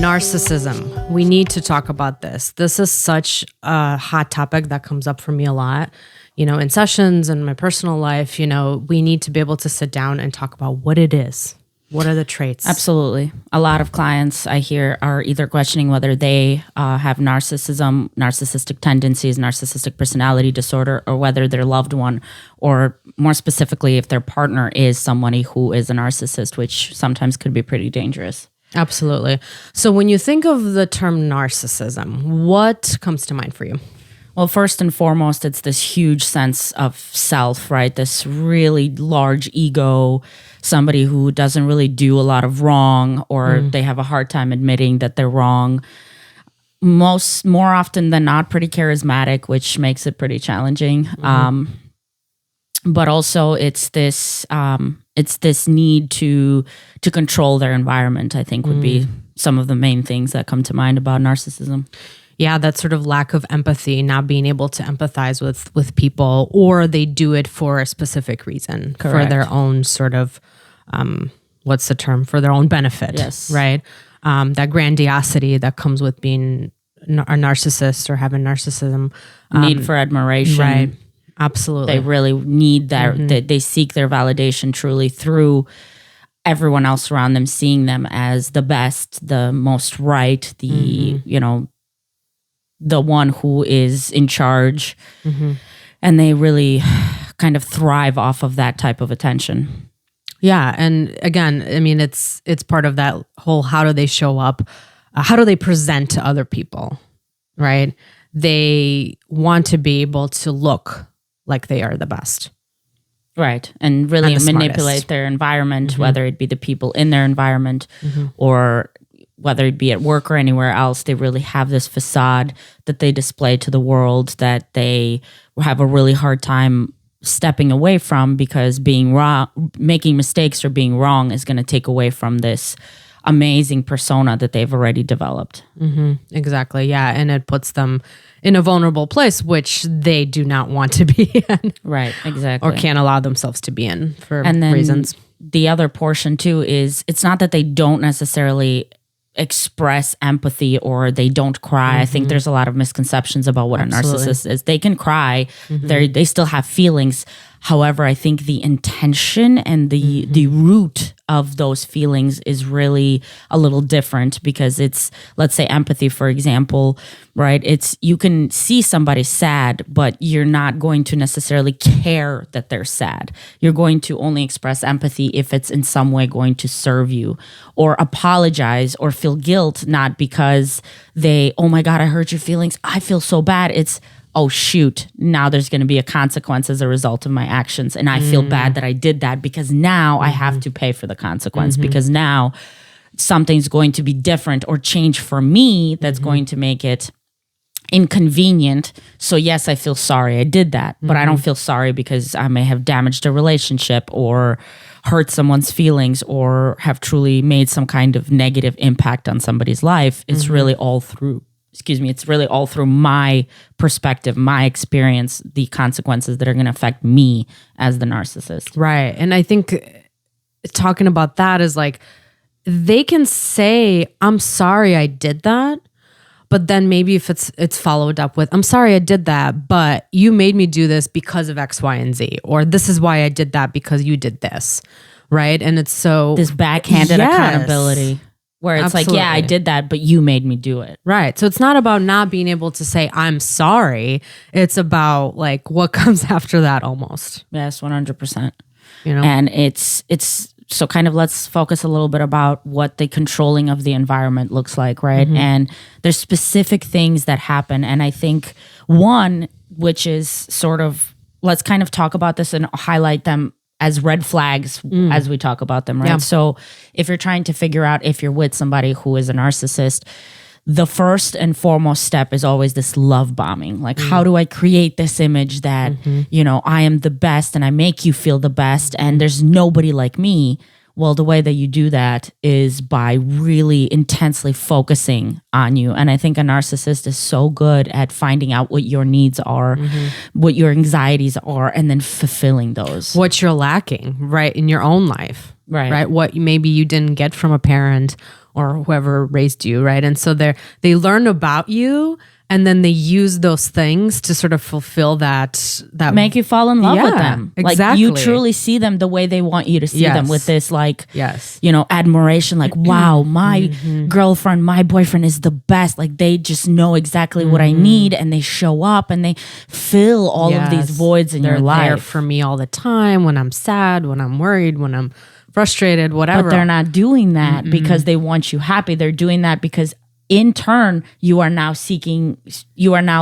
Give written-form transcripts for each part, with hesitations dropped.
Narcissism. We need to talk about this. This is such a hot topic that comes up for me a lot. You know, in sessions and my personal life, you know, we need to be able to sit down and talk about what it is. What are the traits? Absolutely. A lot of clients I hear are either questioning whether they have narcissism, narcissistic tendencies, narcissistic personality disorder, or whether their loved one, or more specifically, if their partner is somebody who is a narcissist, which sometimes could be pretty dangerous. Absolutely. So when you think of the term narcissism, what comes to mind for you? Well, first and foremost, it's this huge sense of self, right? This really large ego, somebody who doesn't really do a lot of wrong, or they have a hard time admitting that they're wrong. More often than not, pretty charismatic, which makes it pretty challenging. But also it's this need to control their environment, I think would be some of the main things that come to mind about narcissism. Yeah, that sort of lack of empathy, not being able to empathize with people, or they do it for a specific reason, for their own sort of, what's the term, for their own benefit, yes, right? That grandiosity that comes with being a narcissist or having narcissism. Need for admiration. Right, absolutely. They really need that. They seek their validation truly through everyone else around them, seeing them as the best, the most right, the one who is in charge. And they really kind of thrive off of that type of attention. Yeah. And again, I mean, it's part of that whole, how do they show up? How do they present to other people, right? They want to be able to look like they are the best. Right. And really And manipulate smartest. their environment, whether it be the people in their environment or whether it be at work or anywhere else. They really have this facade that they display to the world that they have a really hard time stepping away from, because being wrong, making mistakes or being wrong is going to take away from this amazing persona that they've already developed. Exactly. Yeah. And it puts them in a vulnerable place, which they do not want to be in. Right. Exactly. Or can't allow themselves to be in for and then reasons. The other portion too is it's not that they don't necessarily express empathy or they don't cry. I think there's a lot of misconceptions about what Absolutely. a narcissist is. They can cry. They still have feelings. However, I think the intention and the root of those feelings is really a little different, because it's, let's say empathy, for example, right? It's, you can see somebody sad, but you're not going to necessarily care that they're sad. You're going to only express empathy if it's in some way going to serve you, or apologize or feel guilt, not because they, oh my God, I hurt your feelings, I feel so bad. It's, oh shoot, now there's going to be a consequence as a result of my actions. And I feel bad that I did that, because now I have to pay for the consequence, because now something's going to be different or change for me that's going to make it inconvenient. So yes, I feel sorry I did that, but I don't feel sorry because I may have damaged a relationship or hurt someone's feelings or have truly made some kind of negative impact on somebody's life. It's really all through it's really all through my perspective, my experience, the consequences that are going to affect me as the narcissist. Right. And I think talking about that is like, they can say, I'm sorry I did that. But then maybe if it's followed up with, I'm sorry I did that, but you made me do this because of X, Y, and Z. Or this is why I did that, because you did this. Right. And it's so... This backhanded accountability. Where it's Absolutely. like, yeah, I did that, but you made me do it. Right. So it's not about not being able to say, I'm sorry. It's about like what comes after that almost. Yes, 100%. You know? And it's so kind of, let's focus a little bit about what the controlling of the environment looks like, right? And there's specific things that happen. And I think one, which is sort of, let's kind of talk about this and highlight them as red flags as we talk about them, right? Yeah. So if you're trying to figure out if you're with somebody who is a narcissist, the first and foremost step is always this love bombing. Like, how do I create this image that, I am the best and I make you feel the best and there's nobody like me? Well, the way that you do that is by really intensely focusing on you. And I think a narcissist is so good at finding out what your needs are, what your anxieties are, and then fulfilling those. What you're lacking, right, in your own life. Right. Right. What maybe you didn't get from a parent, or whoever raised you, right? And so they learn about you, and then they use those things to sort of fulfill that make you fall in love with them. Exactly. Like you truly see them the way they want you to see them, with this like, admiration. Like, wow, my girlfriend, my boyfriend is the best. Like they just know exactly what I need, and they show up and they fill all of these voids in your life. They're there for me all the time when I'm sad, when I'm worried, when I'm frustrated, whatever. But they're not doing that because they want you happy. They're doing that because in turn, you are now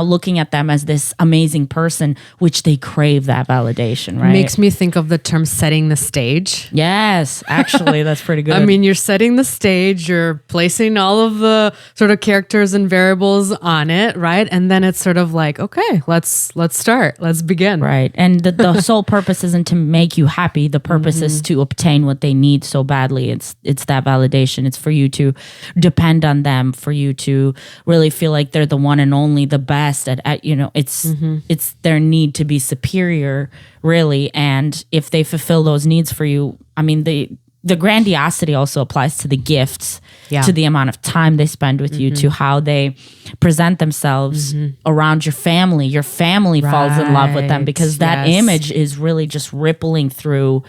looking at them as this amazing person, which they crave that validation, right? Makes me think of the term setting the stage. Yes, actually, that's pretty good. I mean, you're setting the stage, you're placing all of the sort of characters and variables on it, right? And then it's sort of like, okay, let's start. Let's begin. Right. And the sole purpose isn't to make you happy. The purpose is to obtain what they need so badly. It's that validation. It's for you to depend on them, for you to really feel like they're the one and only, the best at it's their need to be superior, really. And if they fulfill those needs for you, I mean, the grandiosity also applies to the gifts, to the amount of time they spend with you, to how they present themselves around your family. Your family falls in love with them because that image is really just rippling through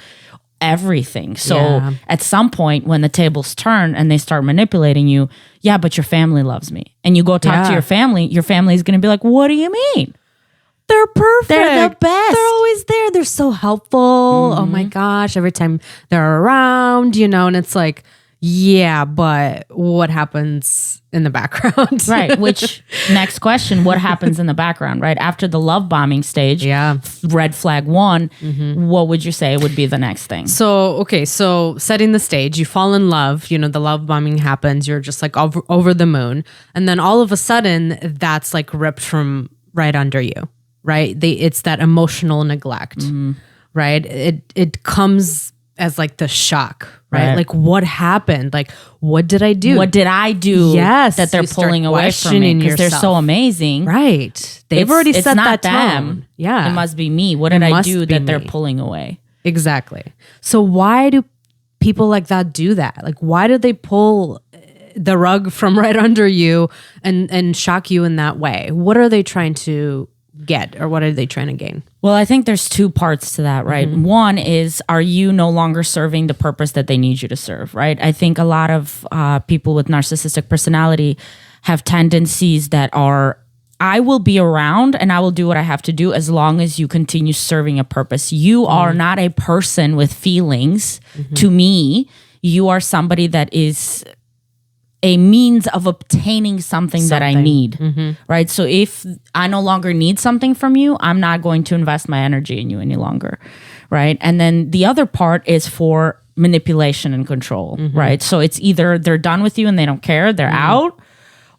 everything. So at some point when the tables turn and they start manipulating you, but your family loves me. And you go talk to your family is going to be like, what do you mean? They're perfect. They're the best. They're always there. They're so helpful. Oh my gosh. Every time they're around, and it's like, but what happens in the background? Right. Which, next question, what happens in the background, right? After the love bombing stage, red flag 1, what would you say would be the next thing? So setting the stage, you fall in love, the love bombing happens, you're just like over the moon. And then all of a sudden that's like ripped from right under you, right? It's that emotional neglect, right? It comes as like the shock, right? Like what happened? Like what did I do? What did I do? Yes, that they're pulling away from me because they're so amazing, right? They've already set that them. Tone. Yeah, it must be me. What did I do that they're pulling away? Exactly. So why do people like that do that? Like why do they pull the rug from right under you and shock you in that way? What are they trying to get, or what are they trying to gain? Well, I think there's 2 parts to that, right? One is, are you no longer serving the purpose that they need you to serve, right? I think a lot of people with narcissistic personality have tendencies that are, I will be around and I will do what I have to do as long as you continue serving a purpose. You are not a person with feelings to me. You are somebody that is a means of obtaining something that I need, right? So if I no longer need something from you, I'm not going to invest my energy in you any longer, right? And then the other part is for manipulation and control, right? So it's either they're done with you and they don't care, they're out,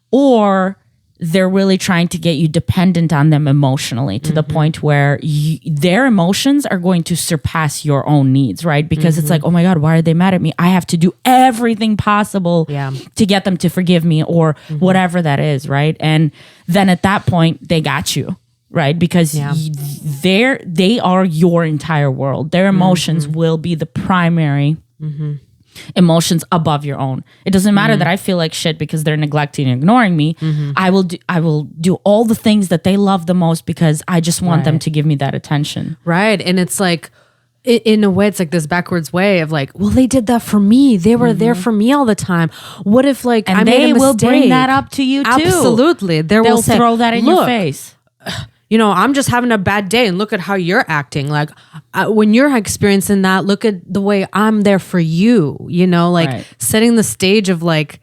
or they're really trying to get you dependent on them emotionally to the point where their emotions are going to surpass your own needs, right? Because it's like, oh my God, why are they mad at me? I have to do everything possible to get them to forgive me or whatever that is, right? And then at that point, they got you, right? Because they are your entire world. Their emotions will be the primary emotions above your own. It doesn't matter that I feel like shit because they're neglecting and ignoring me. I will do all the things that they love the most because I just want them to give me that attention. Right. And it's like, in a way, it's like this backwards way of like, well, they did that for me. They were there for me all the time. What if like I made a mistake? Will bring that up to you too. Absolutely. They'll throw that in your face. I'm just having a bad day and look at how you're acting. Like when you're experiencing that, look at the way I'm there for you, setting the stage of like,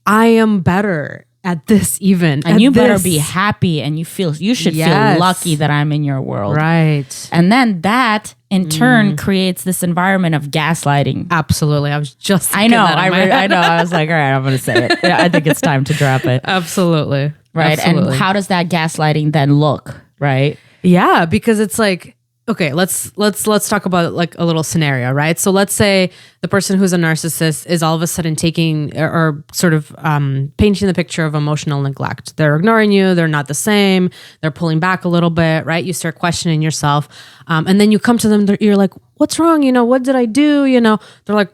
I am better at this even. And you better be happy and you should feel lucky that I'm in your world. Right. And then that in turn creates this environment of gaslighting. Absolutely. I was just I know. I was like, all right, I'm going to say it. Yeah, I think it's time to drop it. Absolutely. Right. Absolutely. And how does that gaslighting then look? Right. Yeah, because it's like, okay, let's talk about like a little scenario, right? So let's say the person who's a narcissist is all of a sudden taking or sort of painting the picture of emotional neglect. They're ignoring you. They're not the same. They're pulling back a little bit, right? You start questioning yourself. And then you come to them, you're like, what's wrong? What did I do? They're like,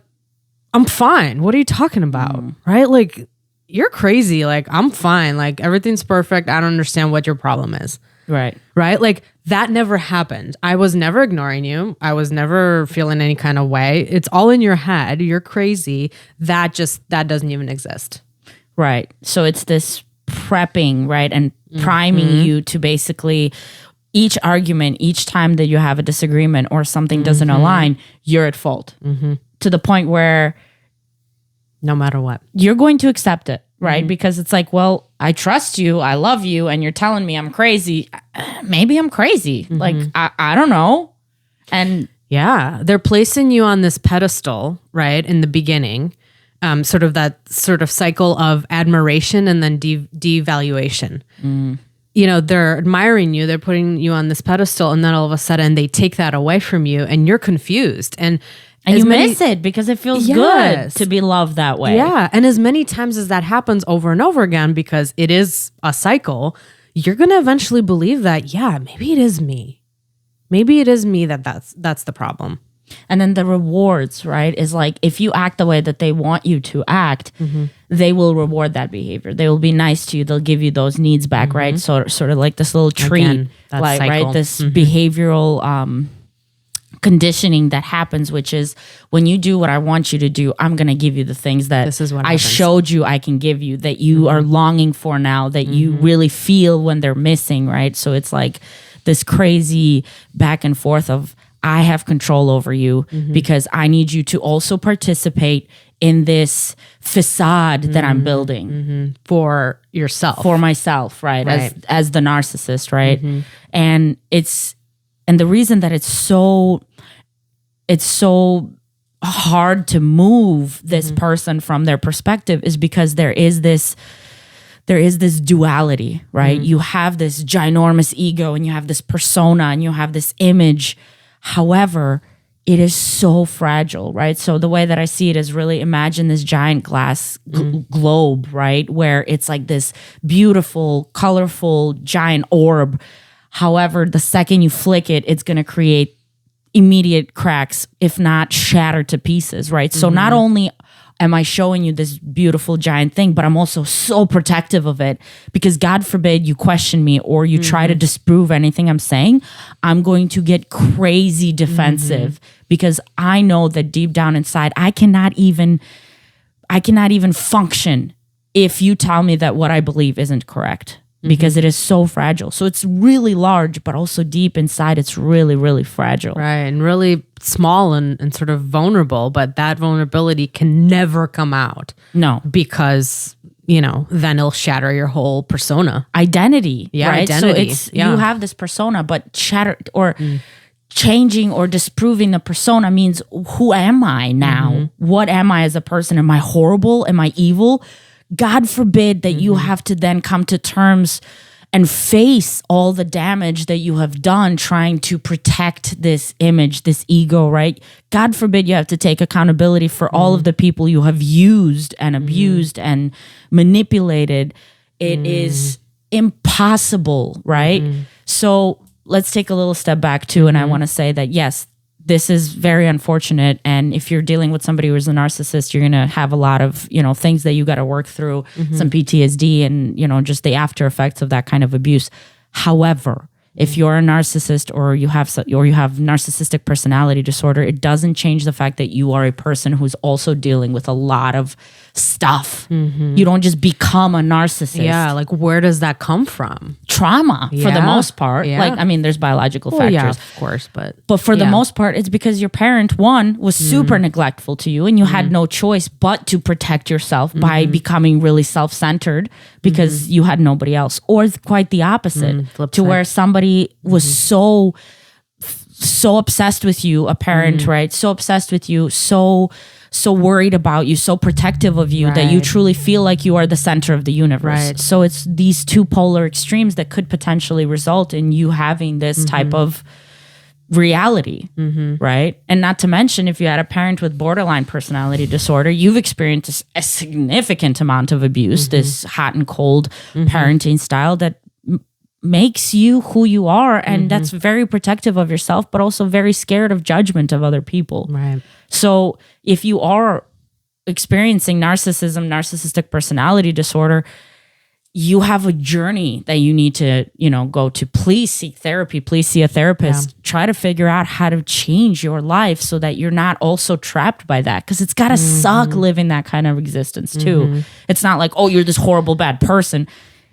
I'm fine. What are you talking about? Right? Like, you're crazy. Like, I'm fine. Like, everything's perfect. I don't understand what your problem is. Right. Right? Like, that never happened. I was never ignoring you. I was never feeling any kind of way. It's all in your head. You're crazy. That doesn't even exist. Right. So it's this prepping, right? And priming you to basically each argument, each time that you have a disagreement or something doesn't align, you're at fault to the point where no matter what, you're going to accept it, right? Because it's like, well, I trust you, I love you, and you're telling me I'm crazy. Maybe I'm crazy. Like, I don't know. And yeah, they're placing you on this pedestal, right? In the beginning, sort of that sort of cycle of admiration and then devaluation. You know, they're admiring you, they're putting you on this pedestal, and then all of a sudden they take that away from you and you're confused. And you miss it because it feels good to be loved that way. Yeah. And as many times as that happens over and over again, because it is a cycle, you're going to eventually believe that, yeah, maybe it is me. Maybe it is me that's the problem. And then the rewards, right, is like if you act the way that they want you to act, they will reward that behavior. They will be nice to you. They'll give you those needs back, right? So sort of like this little treat, Again, that like cycle. right, this behavioral conditioning that happens, which is when you do what I want you to do, I'm going to give you the things that This is what I happens. showed you I can give you, that you are longing for now, that you really feel when they're missing, right? So it's like this crazy back and forth of I have control over you because I need you to also participate in this facade that I'm building For yourself. for myself, right? Right. As the narcissist, right? And the reason that it's so hard to move this person from their perspective is because there is this duality, right? You have this ginormous ego and you have this persona and you have this image. However, it is so fragile, right? So the way that I see it is really imagine this giant glass globe, right? Where it's like this beautiful, colorful, giant orb. However, the second you flick it, it's going to create immediate cracks, if not shatter to pieces, right? So not only am I showing you this beautiful giant thing, but I'm also so protective of it because God forbid you question me or you try to disprove anything I'm saying, I'm going to get crazy defensive because I know that deep down inside, I cannot even function if you tell me that what I believe isn't correct. Because it is so fragile. So it's really large, but also deep inside, it's really, really fragile. Right. And really small and sort of vulnerable, but that vulnerability can never come out. No. Because, then it'll shatter your whole persona. Identity. Yeah, right? identity. So you have this persona, but shatter or changing or disproving the persona means who am I now? What am I as a person? Am I horrible? Am I evil? God forbid that you have to then come to terms and face all the damage that you have done trying to protect this image, this ego, right? God forbid you have to take accountability for all of the people you have used and abused and manipulated. It is impossible, right? So let's take a little step back too. And I want to say that, yes, this is very unfortunate. And if you're dealing with somebody who's a narcissist, you're going to have a lot of, things that you got to work through, some PTSD and, just the after effects of that kind of abuse. However, if you're a narcissist or you have narcissistic personality disorder, it doesn't change the fact that you are a person who's also dealing with a lot of stuff. You don't just become a narcissist. Yeah, like where does that come from? Trauma for the most part. Yeah. Like, I mean, there's biological factors. Yeah, of course, but for the most part, it's because your parent, one, was super neglectful to you and you had no choice but to protect yourself by becoming really self-centered because you had nobody else. Or quite the opposite, where somebody was so obsessed with you, a parent, right? So obsessed with you, so worried about you, so protective of you that you truly feel like you are the center of the universe. Right. So it's these two polar extremes that could potentially result in you having this type of reality, right? And not to mention, if you had a parent with borderline personality disorder, you've experienced a significant amount of abuse, this hot and cold parenting style that makes you who you are, and that's very protective of yourself, but also very scared of judgment of other people. Right. So if you are experiencing narcissism, narcissistic personality disorder, you have a journey that you need to, go to. Please seek therapy. Please see a therapist. Yeah. Try to figure out how to change your life so that you're not also trapped by that. Because it's got to suck living that kind of existence too. It's not like, oh, you're this horrible, bad person.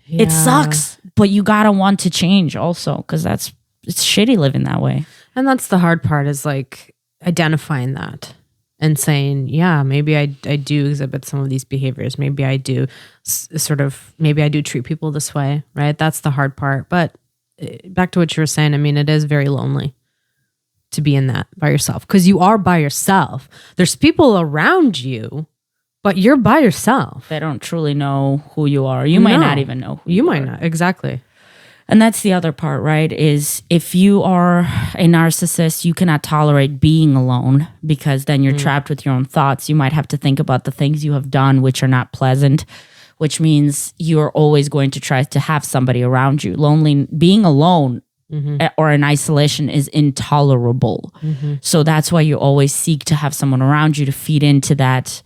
Yeah. It sucks, but you got to want to change also, because it's shitty living that way. And that's the hard part, is like identifying that. And saying, yeah, maybe I do exhibit some of these behaviors. Maybe I do maybe I do treat people this way, right? That's the hard part. But back to what you were saying, I mean, it is very lonely to be in that by yourself, because you are by yourself. There's people around you, but you're by yourself. They don't truly know who you are. You might not even know who you might are. not. Exactly. And that's the other part, right? Is if you are a narcissist, you cannot tolerate being alone, because then you're trapped with your own thoughts. You might have to think about the things you have done, which are not pleasant, which means you're always going to try to have somebody around you. Being alone or in isolation is intolerable. So that's why you always seek to have someone around you to feed into that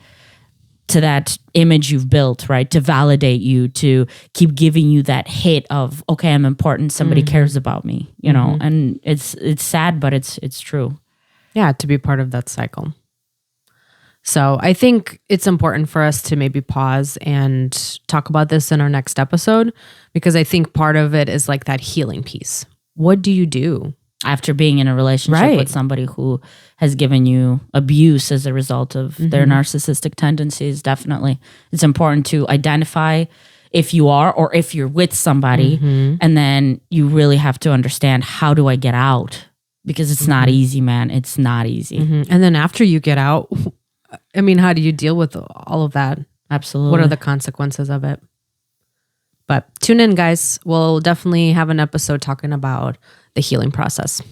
image you've built, right? To validate you, to keep giving you that hit of, okay, I'm important. Somebody cares about me, and it's sad, but it's true. Yeah. To be part of that cycle. So I think it's important for us to maybe pause and talk about this in our next episode, because I think part of it is like that healing piece. What do you do after being in a relationship with somebody who has given you abuse as a result of their narcissistic tendencies? Definitely. It's important to identify if you are, or if you're with somebody, and then you really have to understand, how do I get out? Because it's not easy, man. It's not easy. And then after you get out, I mean, how do you deal with all of that? Absolutely. What are the consequences of it? But tune in, guys. We'll definitely have an episode talking about the healing process.